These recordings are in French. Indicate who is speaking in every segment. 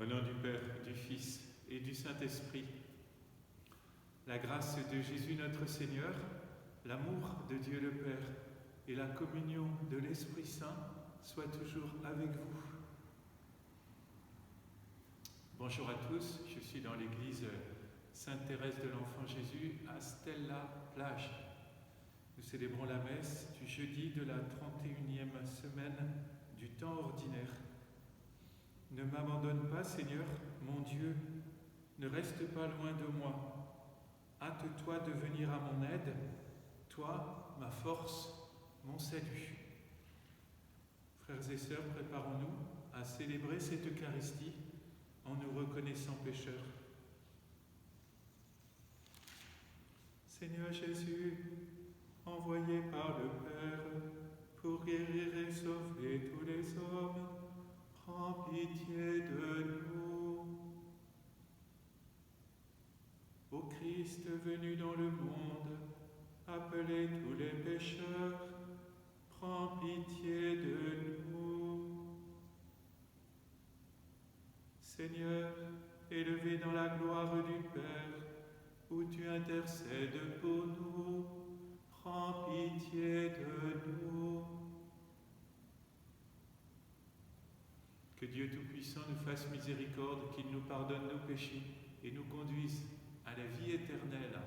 Speaker 1: Au nom du Père, du Fils et du Saint-Esprit, la grâce de Jésus notre Seigneur, l'amour de Dieu le Père et la communion de l'Esprit Saint soient toujours avec vous. Bonjour à tous, je suis dans l'église Sainte-Thérèse de l'Enfant Jésus à Stella Plage. Nous célébrons la messe du jeudi de la 31e semaine du temps ordinaire. Ne m'abandonne pas, Seigneur, mon Dieu, ne reste pas loin de moi. Hâte-toi de venir à mon aide, toi, ma force, mon salut. Frères et sœurs, préparons-nous à célébrer cette Eucharistie en nous reconnaissant pécheurs. Seigneur Jésus, envoyé par le Père pour guérir et sauver tous les hommes, prends pitié de nous. Ô Christ venu dans le monde, appelez tous les pécheurs, prends pitié de nous. Seigneur, élevé dans la gloire du Père, où tu intercèdes pour nous, prends pitié de nous. Que Dieu Tout-Puissant nous fasse miséricorde, qu'il nous pardonne nos péchés et nous conduise à la vie éternelle.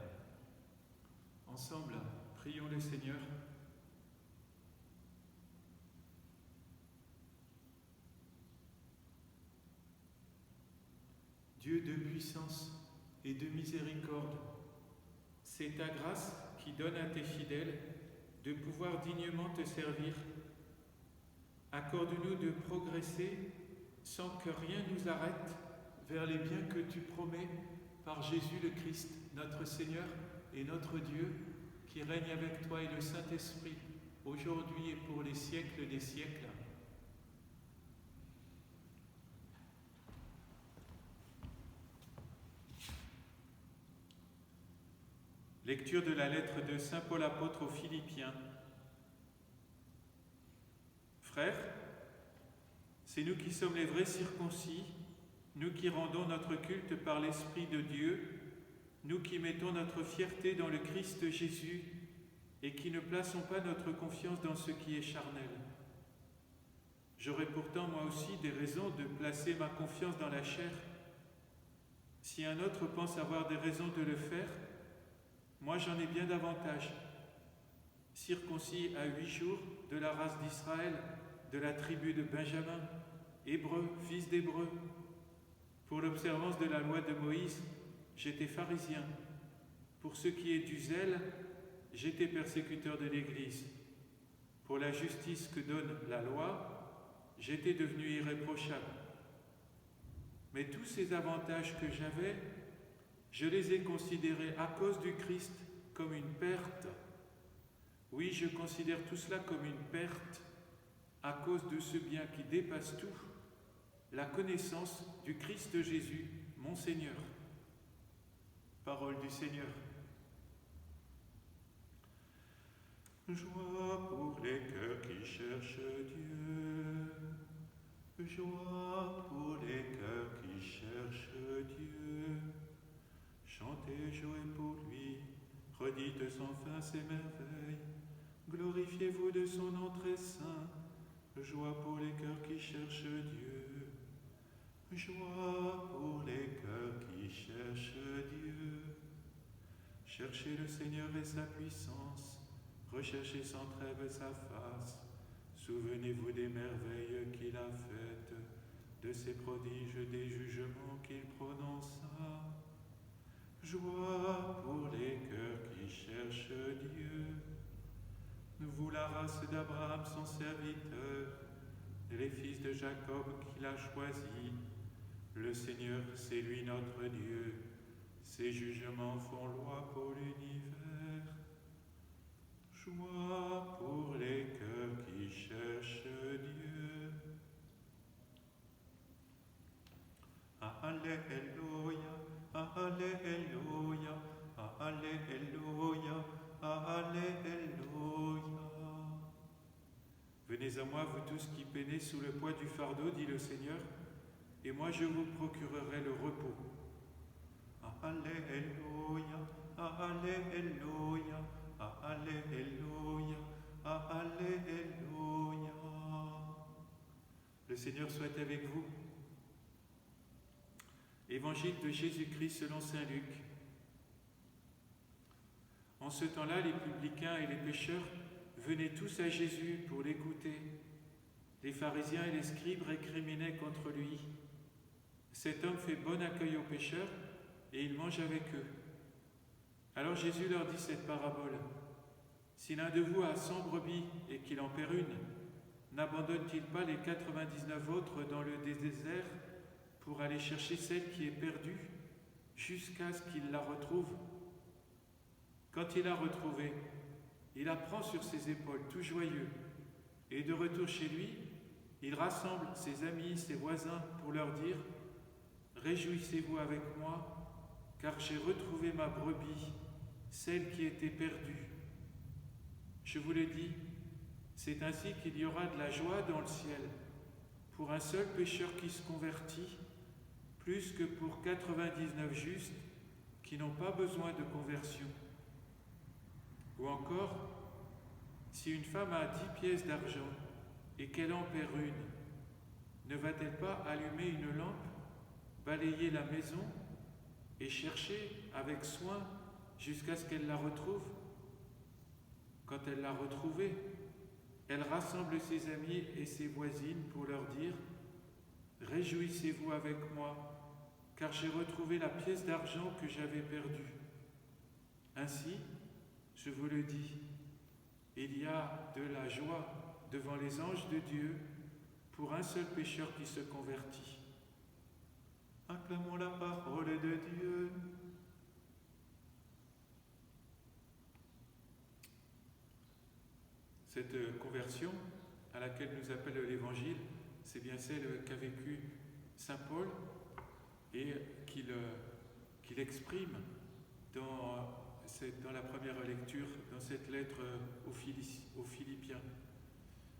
Speaker 1: Ensemble, prions le Seigneur. Dieu de puissance et de miséricorde, c'est ta grâce qui donne à tes fidèles de pouvoir dignement te servir. Accorde-nous de progresser sans que rien nous arrête vers les biens que tu promets par Jésus le Christ, notre Seigneur et notre Dieu, qui règne avec toi et le Saint-Esprit, aujourd'hui et pour les siècles des siècles. Lecture de la lettre de Saint Paul apôtre aux Philippiens. Frères, c'est nous qui sommes les vrais circoncis, nous qui rendons notre culte par l'Esprit de Dieu, nous qui mettons notre fierté dans le Christ Jésus et qui ne plaçons pas notre confiance dans ce qui est charnel. J'aurais pourtant moi aussi des raisons de placer ma confiance dans la chair. Si un autre pense avoir des raisons de le faire, moi j'en ai bien davantage. Circoncis à 8 jours, de la race d'Israël, de la tribu de Benjamin, hébreu, fils d'hébreu. Pour l'observance de la loi de Moïse, j'étais pharisien. Pour ce qui est du zèle, j'étais persécuteur de l'Église. Pour la justice que donne la loi, j'étais devenu irréprochable. Mais tous ces avantages que j'avais, je les ai considérés à cause du Christ comme une perte. Oui, je considère tout cela comme une perte à cause de ce bien qui dépasse tout, la connaissance du Christ Jésus, mon Seigneur. Parole du Seigneur. Joie pour les cœurs qui cherchent Dieu. Joie pour les cœurs qui cherchent Dieu. Chantez, jouez pour lui, redites sans fin ses merveilles. Glorifiez-vous de son nom très saint. Joie pour les cœurs qui cherchent Dieu. Joie pour les cœurs qui cherchent Dieu. Cherchez le Seigneur et sa puissance. Recherchez sans trêve sa face. Souvenez-vous des merveilles qu'il a faites, de ses prodiges, des jugements qu'il prononça. Joie pour les cœurs qui cherchent Dieu. Vous, la race d'Abraham, son serviteur, les fils de Jacob qu'il a choisis. Le Seigneur, c'est lui notre Dieu. Ses jugements font loi pour l'univers. Joie pour les cœurs qui cherchent Dieu. Alléluia, Alléluia, Alléluia, Alléluia. Venez à moi, vous tous qui peinez sous le poids du fardeau, dit le Seigneur, et moi je vous procurerai le repos. Alléluia, Alléluia, Alléluia, Alléluia. Le Seigneur soit avec vous. Évangile de Jésus-Christ selon saint Luc. En ce temps-là, les publicains et les pécheurs venaient tous à Jésus pour l'écouter. Les pharisiens et les scribes récriminaient contre lui. Cet homme fait bon accueil aux pécheurs et il mange avec eux. Alors Jésus leur dit cette parabole. Si l'un de vous a 100 brebis et qu'il en perd une, n'abandonne-t-il pas les 99 autres dans le désert pour aller chercher celle qui est perdue jusqu'à ce qu'il la retrouve? Quand il l'a retrouvée, il la prend sur ses épaules, tout joyeux, et de retour chez lui, il rassemble ses amis, ses voisins pour leur dire « Réjouissez-vous avec moi, car j'ai retrouvé ma brebis, celle qui était perdue. » Je vous le dis, c'est ainsi qu'il y aura de la joie dans le ciel pour un seul pécheur qui se convertit, plus que pour 99 justes qui n'ont pas besoin de conversion. Ou encore, si une femme a 10 pièces d'argent et qu'elle en perd une, ne va-t-elle pas allumer une lampe, balayer la maison et chercher avec soin jusqu'à ce qu'elle la retrouve? Quand elle l'a retrouvée, elle rassemble ses amis et ses voisines pour leur dire « Réjouissez-vous avec moi, car j'ai retrouvé la pièce d'argent que j'avais perdue. » Ainsi, je vous le dis, il y a de la joie devant les anges de Dieu pour un seul pécheur qui se convertit. Acclamons la parole de Dieu. Cette conversion à laquelle nous appelle l'Évangile, c'est bien celle qu'a vécue saint Paul et qu'il exprime dans la première lecture, dans cette lettre aux Philippiens.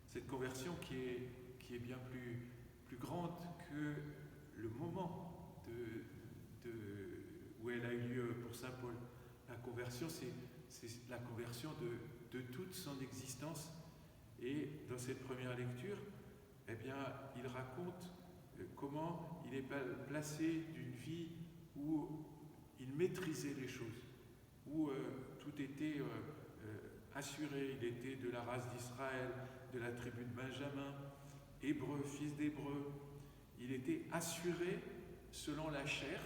Speaker 1: Cette conversion qui est bien plus grande que le moment où elle a eu lieu pour saint Paul. La conversion, c'est la conversion de toute son existence. Et dans cette première lecture, eh bien, il raconte comment il est placé d'une vie où il maîtrisait les choses, où tout était assuré. Il était de la race d'Israël, de la tribu de Benjamin, hébreu, fils d'hébreu. Il était assuré selon la chair.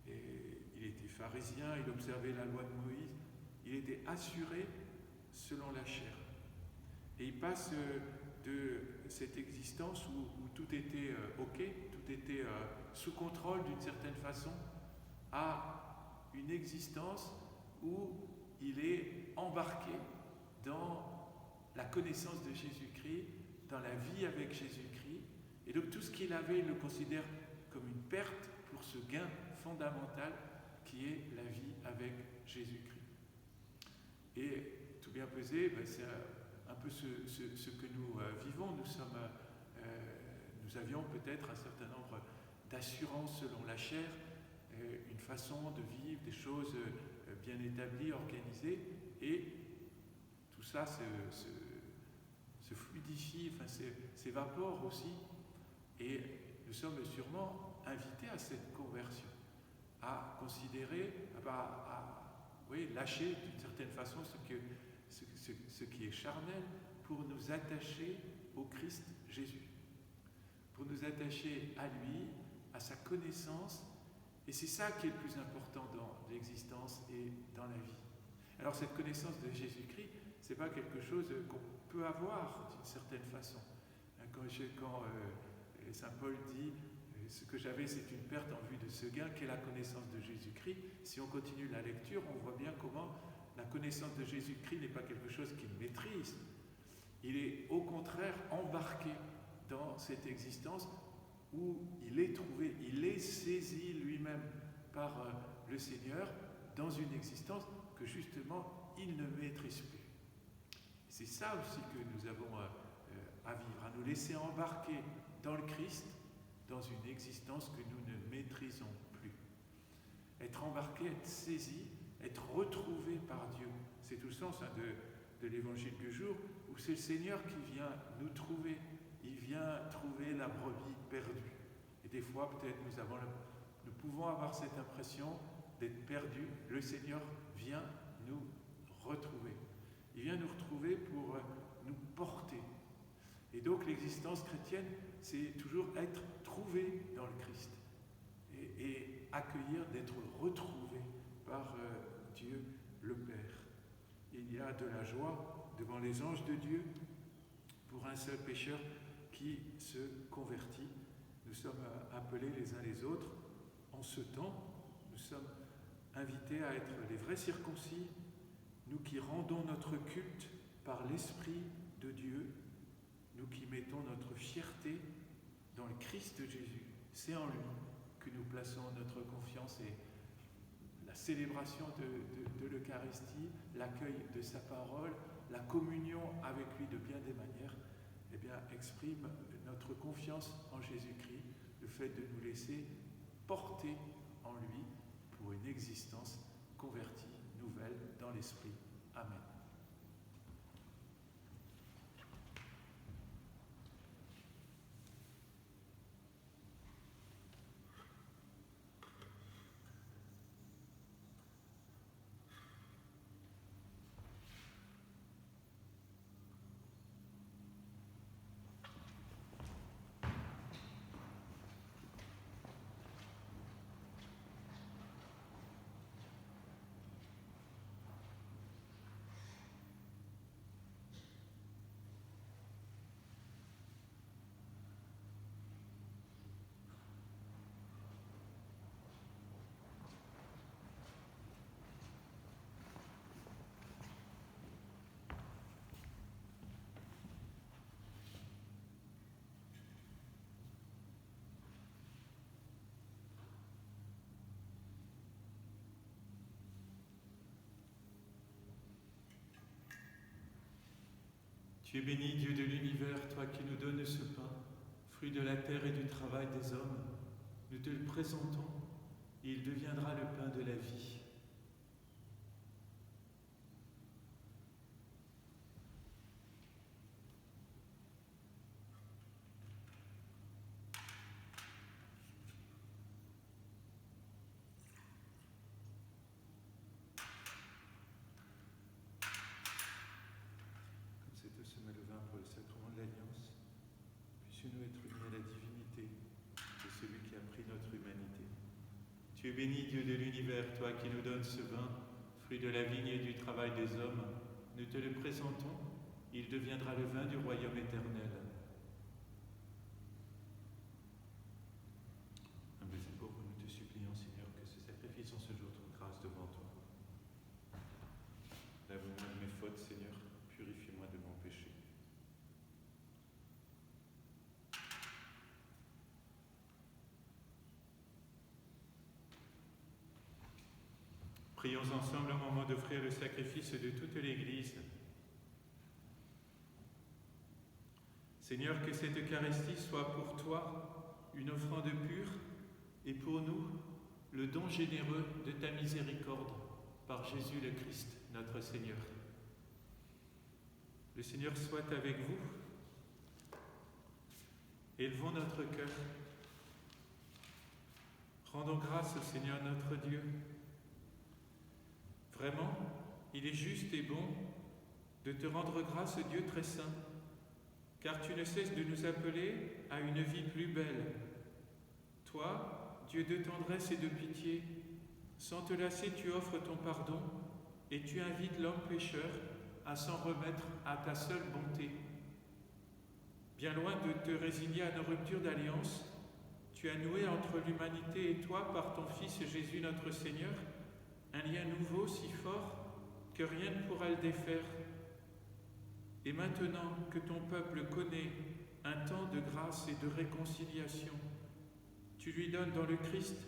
Speaker 1: Et il était pharisien, il observait la loi de Moïse. Il était assuré selon la chair. Et il passe de cette existence où tout était OK, tout était sous contrôle d'une certaine façon, à une existence où il est embarqué dans la connaissance de Jésus-Christ, dans la vie avec Jésus-Christ. Et donc tout ce qu'il avait, il le considère comme une perte pour ce gain fondamental qui est la vie avec Jésus-Christ. Et tout bien pesé, c'est un peu ce que nous vivons. Nous avions peut-être un certain nombre d'assurances selon la chair, une façon de vivre, des choses bien établies, organisées, et tout ça se fluidifie, s'évapore aussi, et nous sommes sûrement invités à cette conversion, à considérer, lâcher d'une certaine façon ce qui est charnel pour nous attacher au Christ Jésus, pour nous attacher à lui, à sa connaissance, et c'est ça qui est le plus important dans l'existence et dans la vie. Alors cette connaissance de Jésus-Christ, c'est pas quelque chose qu'on peut avoir d'une certaine façon. Quand saint Paul dit ce que j'avais, c'est une perte en vue de ce gain qu'est la connaissance de Jésus-Christ. Si on continue la lecture, on voit bien comment la connaissance de Jésus-Christ n'est pas quelque chose qu'il maîtrise. Il est au contraire embarqué dans cette existence où il est trouvé, il est saisi lui-même par le Seigneur dans une existence que justement il ne maîtrise plus. C'est ça aussi que nous avons à vivre, à nous laisser embarquer dans le Christ, dans une existence que nous ne maîtrisons plus. Être embarqué, être saisi, être retrouvé par Dieu. C'est tout le sens de l'évangile du jour, où c'est le Seigneur qui vient nous trouver. Il vient trouver la brebis perdue. Et des fois, peut-être, nous pouvons avoir cette impression d'être perdus. Le Seigneur vient nous retrouver. Il vient nous retrouver pour nous porter. Et donc, l'existence chrétienne, c'est toujours être trouvé dans le Christ. Et accueillir, d'être retrouvé par Dieu le Père. Il y a de la joie devant les anges de Dieu pour un seul pécheur qui se convertit. Nous sommes appelés les uns les autres. En ce temps, nous sommes invités à être les vrais circoncis, nous qui rendons notre culte par l'Esprit de Dieu, nous qui mettons notre fierté dans le Christ Jésus. C'est en lui que nous plaçons notre confiance, et la célébration de l'Eucharistie, l'accueil de sa parole, la communion avec lui de bien des manières, exprime notre confiance en Jésus-Christ, le fait de nous laisser porter en lui pour une existence convertie, nouvelle dans l'Esprit. Amen.
Speaker 2: Tu es béni, Dieu de l'univers, toi qui nous donnes ce pain, fruit de la terre et du travail des hommes. Nous te le présentons, et il deviendra le pain de la vie. Tu es béni, Dieu de l'univers, toi qui nous donnes ce vin, fruit de la vigne et du travail des hommes. Nous te le présentons, il deviendra le vin du royaume éternel. Humbles et pauvres, nous te supplions, Seigneur, que ce sacrifice en ce jour trouve grâce devant toi. Lave-moi de mes fautes, Seigneur, purifie-moi de mon péché. Prions ensemble au moment d'offrir le sacrifice de toute l'Église. Seigneur, que cette Eucharistie soit pour toi une offrande pure et pour nous le don généreux de ta miséricorde par Jésus le Christ, notre Seigneur. Le Seigneur soit avec vous. Élevons notre cœur. Rendons grâce au Seigneur notre Dieu. Vraiment, il est juste et bon de te rendre grâce, Dieu très saint, car tu ne cesses de nous appeler à une vie plus belle. Toi, Dieu de tendresse et de pitié, sans te lasser, tu offres ton pardon et tu invites l'homme pécheur à s'en remettre à ta seule bonté. Bien loin de te résigner à nos ruptures d'alliance, tu as noué entre l'humanité et toi, par ton Fils Jésus notre Seigneur, un lien nouveau si fort que rien ne pourra le défaire. Et maintenant que ton peuple connaît un temps de grâce et de réconciliation, tu lui donnes dans le Christ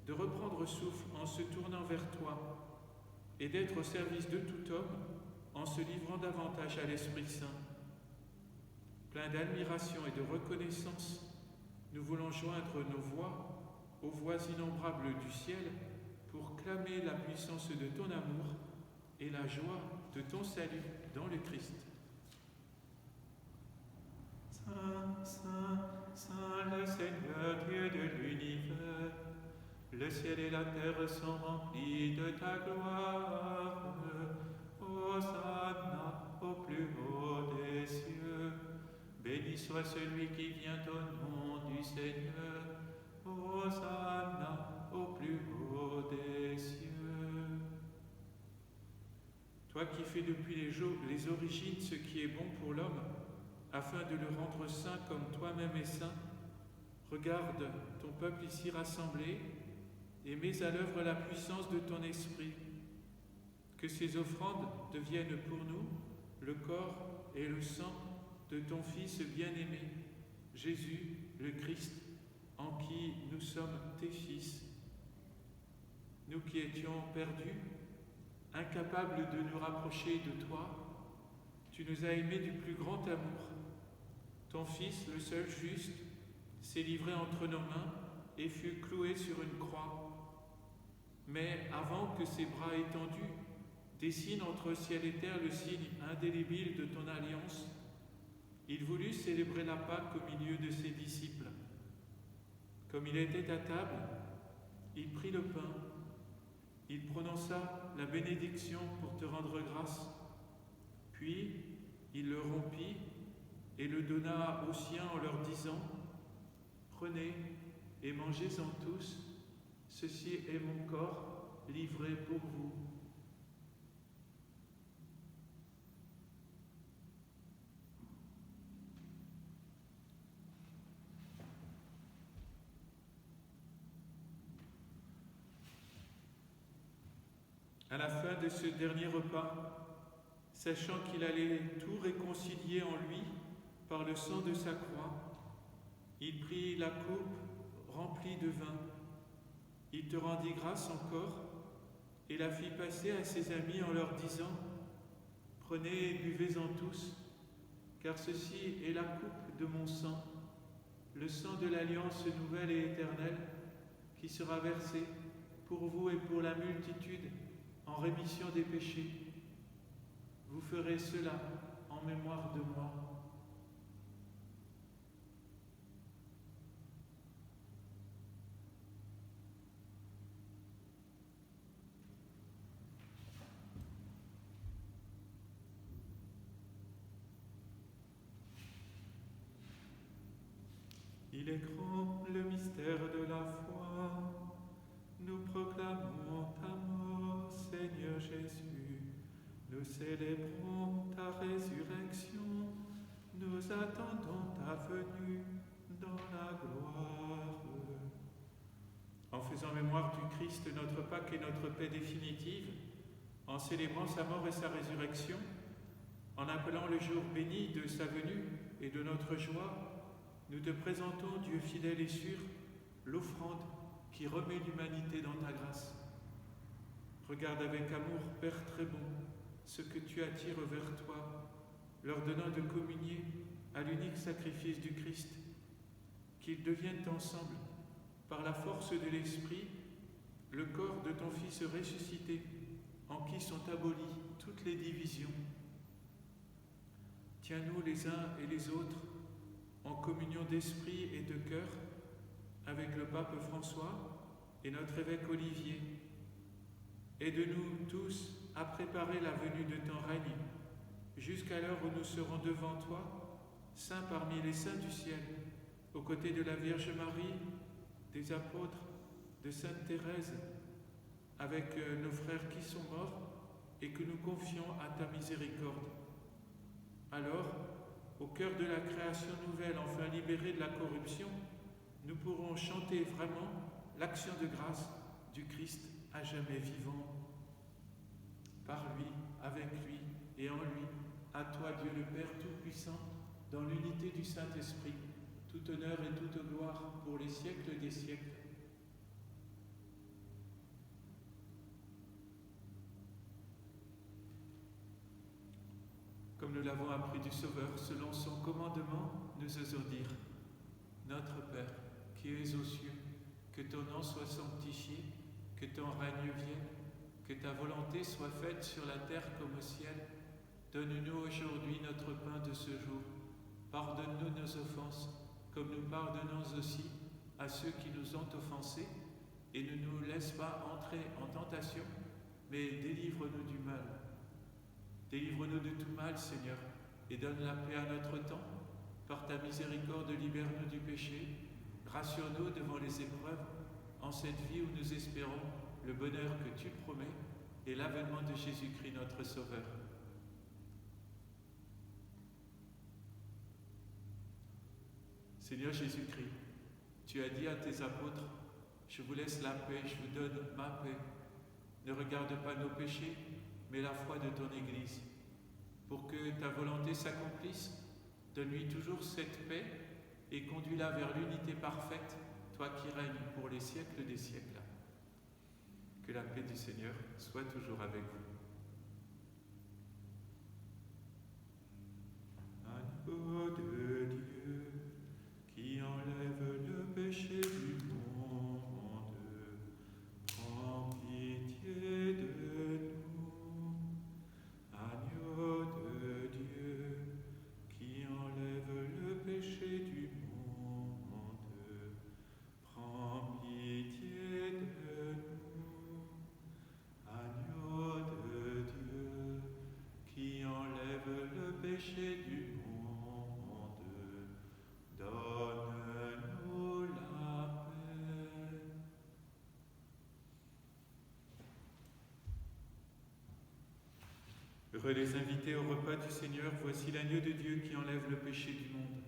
Speaker 2: de reprendre souffle en se tournant vers toi et d'être au service de tout homme en se livrant davantage à l'Esprit Saint. Plein d'admiration et de reconnaissance, nous voulons joindre nos voix aux voix innombrables du ciel pour clamer la puissance de ton amour et la joie de ton salut dans le Christ.
Speaker 1: Saint, Saint, Saint, le Seigneur Dieu de l'univers, le ciel et la terre sont remplis de ta gloire. Hosanna au plus haut des cieux. Béni soit celui qui vient au nom du Seigneur. Hosanna au plus haut des cieux.
Speaker 2: Toi qui fais depuis les origines ce qui est bon pour l'homme, afin de le rendre saint comme toi-même es saint, regarde ton peuple ici rassemblé et mets à l'œuvre la puissance de ton esprit. Que ces offrandes deviennent pour nous le corps et le sang de ton Fils bien-aimé, Jésus le Christ, en qui nous sommes tes fils. Nous qui étions perdus, incapables de nous rapprocher de toi, tu nous as aimés du plus grand amour. Ton Fils, le seul juste, s'est livré entre nos mains et fut cloué sur une croix. Mais avant que ses bras étendus dessinent entre ciel et terre le signe indélébile de ton alliance, il voulut célébrer la Pâque au milieu de ses disciples. Comme il était à table, il prit le pain, il prononça la bénédiction pour te rendre grâce, puis il le rompit et le donna aux siens en leur disant : « Prenez et mangez-en tous, ceci est mon corps livré pour vous. » À la fin de ce dernier repas, sachant qu'il allait tout réconcilier en lui par le sang de sa croix, il prit la coupe remplie de vin. Il te rendit grâce encore et la fit passer à ses amis en leur disant : « Prenez et buvez-en tous, car ceci est la coupe de mon sang, le sang de l'alliance nouvelle et éternelle, qui sera versé pour vous et pour la multitude en rémission des péchés. Vous ferez cela en mémoire de moi. »
Speaker 1: Il est grand le mystère de la foi. Nous proclamons ta mort, Seigneur Jésus. Nous célébrons ta résurrection. Nous attendons ta venue dans la gloire.
Speaker 2: En faisant mémoire du Christ, notre Pâque et notre paix définitive, en célébrant sa mort et sa résurrection, en appelant le jour béni de sa venue et de notre joie, nous te présentons, Dieu fidèle et sûr, l'offrande qui remet l'humanité dans ta grâce. Regarde avec amour, Père très bon, ce que tu attires vers toi, leur donnant de communier à l'unique sacrifice du Christ, qu'ils deviennent ensemble, par la force de l'Esprit, le corps de ton Fils ressuscité, en qui sont abolies toutes les divisions. Tiens-nous les uns et les autres en communion d'esprit et de cœur avec le pape François et notre évêque Olivier. Aide-nous tous à préparer la venue de ton règne, jusqu'à l'heure où nous serons devant toi, saints parmi les saints du ciel, aux côtés de la Vierge Marie, des apôtres, de Sainte Thérèse, avec nos frères qui sont morts et que nous confions à ta miséricorde. Alors, au cœur de la création nouvelle, enfin libérée de la corruption, nous pourrons chanter vraiment l'action de grâce du Christ à jamais vivant. Par lui, avec lui et en lui, à toi Dieu le Père Tout-Puissant, dans l'unité du Saint-Esprit, tout honneur et toute gloire pour les siècles des siècles. Comme nous l'avons appris du Sauveur, selon son commandement, nous osons dire : Notre Père, qui es aux cieux, que ton nom soit sanctifié, que ton règne vienne, que ta volonté soit faite sur la terre comme au ciel. Donne-nous aujourd'hui notre pain de ce jour. Pardonne-nous nos offenses, comme nous pardonnons aussi à ceux qui nous ont offensés, et ne nous laisse pas entrer en tentation, mais délivre-nous du mal. Délivre-nous de tout mal, Seigneur, et donne la paix à notre temps. Par ta miséricorde, libère-nous du péché. Rassure-nous devant les épreuves, en cette vie où nous espérons le bonheur que tu promets et l'avènement de Jésus-Christ, notre Sauveur. Seigneur Jésus-Christ, tu as dit à tes apôtres, je vous laisse la paix, je vous donne ma paix. Ne regarde pas nos péchés, mais la foi de ton Église. Pour que ta volonté s'accomplisse, donne-lui toujours cette paix et conduis-la vers l'unité parfaite, toi qui règnes pour les siècles des siècles. Que la paix du Seigneur soit toujours avec vous.
Speaker 1: Agneau de Dieu, qui enlève le péché du monde, prends pitié de nous. Agneau de Dieu, qui enlève le péché du monde, prends pitié de nous. Agneau de Dieu, qui enlève le péché du monde, donne-nous la paix. Heureux les invités au repas du Seigneur, voici l'agneau de Dieu qui enlève le péché du monde.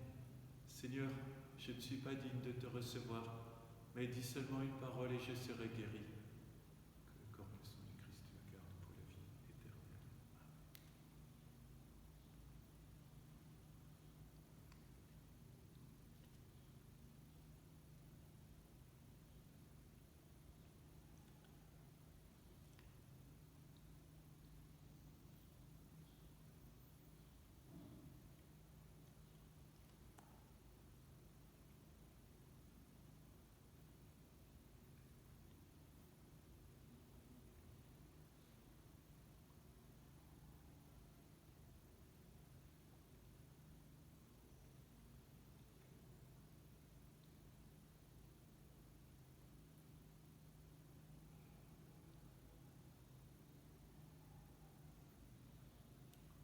Speaker 1: Seigneur, je ne suis pas digne de te recevoir, mais dis seulement une parole et je serai guéri. Que le corps et le sang du Christ me garde pour la vie éternelle.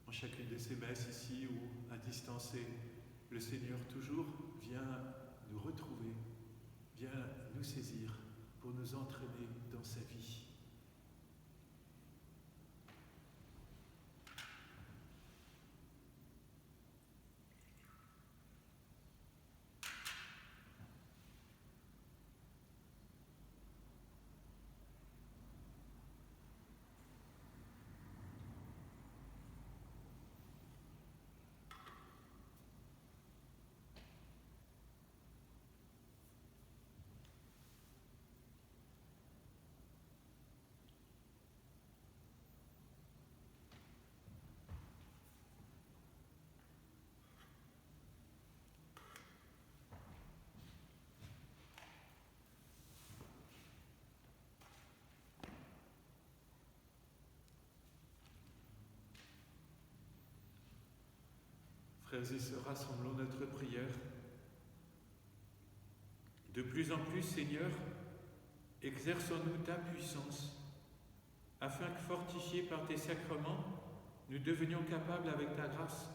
Speaker 1: En chacune de ces messes ici ou à distancé, le Seigneur toujours vient nous retrouver, vient nous saisir pour nous entraîner dans sa vie. Frères et sœurs, rassemblons notre prière. De plus en plus, Seigneur, exerçons-nous ta puissance, afin que, fortifiés par tes sacrements, nous devenions capables, avec ta grâce,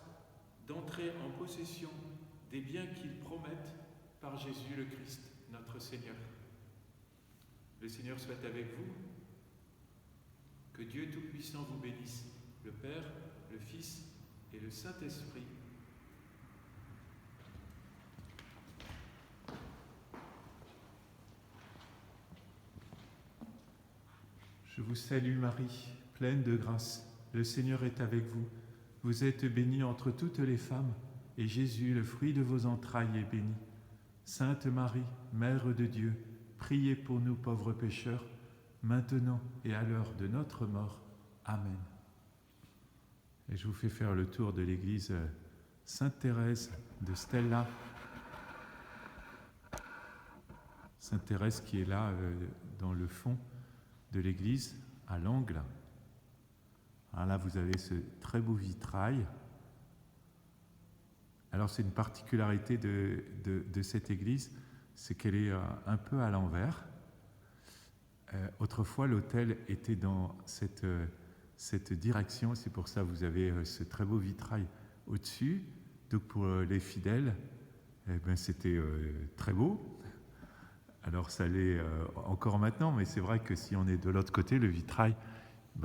Speaker 1: d'entrer en possession des biens qu'ils promettent par Jésus le Christ, notre Seigneur. Le Seigneur soit avec vous. Que Dieu Tout-Puissant vous bénisse, le Père, le Fils et le Saint-Esprit. Je vous salue Marie, pleine de grâce. Le Seigneur est avec vous. Vous êtes bénie entre toutes les femmes, et Jésus, le fruit de vos entrailles, est béni. Sainte Marie, Mère de Dieu, priez pour nous pauvres pécheurs, maintenant et à l'heure de notre mort. Amen. Et je vous fais faire le tour de l'église Sainte-Thérèse de Stella.
Speaker 3: Sainte Thérèse qui est là dans le fond de l'église, à l'angle. Alors là, vous avez ce très beau vitrail. Alors c'est une particularité de cette église, c'est qu'elle est un peu à l'envers. Autrefois, l'autel était dans cette direction, c'est pour ça que vous avez ce très beau vitrail au-dessus. Donc pour les fidèles, c'était très beau. Alors ça l'est encore maintenant, mais c'est vrai que si on est de l'autre côté, le vitrail,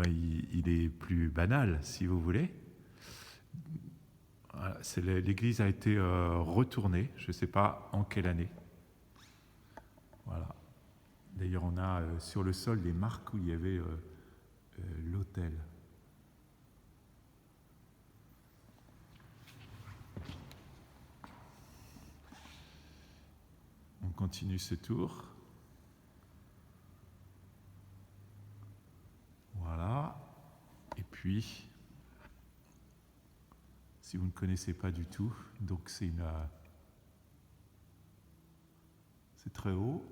Speaker 3: il est plus banal, si vous voulez. Voilà, l'église a été retournée, je ne sais pas en quelle année. Voilà. D'ailleurs, on a sur le sol des marques où il y avait l'autel. On continue ce tour. Voilà. Et puis, si vous ne connaissez pas du tout, donc c'est très haut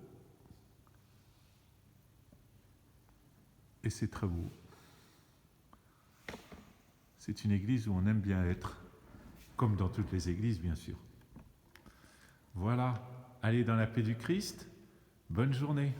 Speaker 3: et c'est très beau. C'est une église où on aime bien être, comme dans toutes les églises, bien sûr. Voilà. Allez dans la paix du Christ. Bonne journée.